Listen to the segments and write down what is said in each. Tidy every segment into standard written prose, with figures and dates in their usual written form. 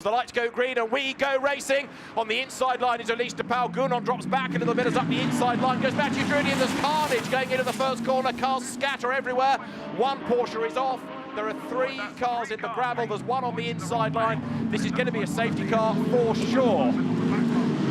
The lights go green and we go racing. On the inside line is Elise de Pauw. Gounon drops back a little bit as up the inside line goes Matthew Drudy, and there's carnage going into the first corner. Cars scatter everywhere. One Porsche is off. There are 3 cars in the gravel. There's one on the inside line. This is going to be a safety car for sure.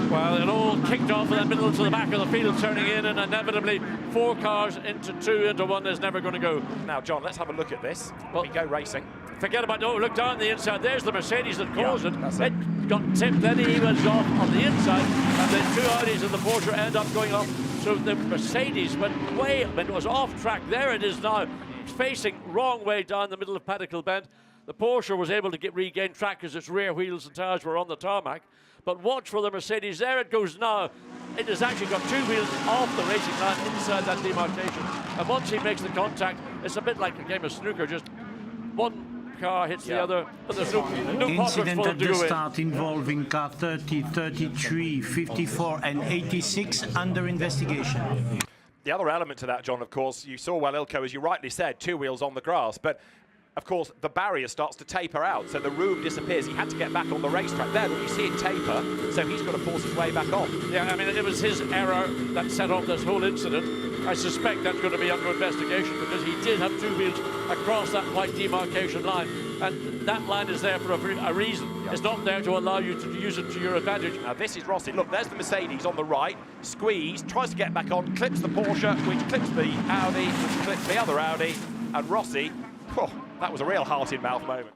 Well, it all kicked off in the middle to the back of the field, turning in, and inevitably 4 cars into 2 into 1 is never going to go. Now, John, let's have a look at this. Well, we go racing. Forget about, oh, look down the inside. There's the Mercedes that caused it. It got tipped, then he was off on the inside, and then 2 Audis and the Porsche end up going off. So the Mercedes went way, it was off track. There it is now, facing wrong way down the middle of Paddock Bend. The Porsche was able to regain track because its rear wheels and tires were on the tarmac. But watch for the Mercedes. There it goes now. It has actually got 2 wheels off the racing line inside that demarcation. And once he makes the contact, it's a bit like a game of snooker. Just one car hits the other, but there's no pockets Incident for at them to the go in. start involving car 30, 33, 54 and 86 under investigation. The other element to that, John, of course, you saw well Ilko, as you rightly said, 2 wheels on the grass, but of course the barrier starts to taper out, so the room disappears. He had to get back on the racetrack. There, but you see it taper, so he's got to force his way back on. Yeah, I mean, it was his error that set off this whole incident. I suspect that's going to be under investigation because he did have 2 wheels across that white demarcation line, and that line is there for a reason. Yep. It's not there to allow you to use it to your advantage. Now this is Rossi. Look, there's the Mercedes on the right. Squeeze, tries to get back on, clips the Porsche, which clips the Audi, which clips the other Audi, and Rossi, that was a real heart-in-mouth moment.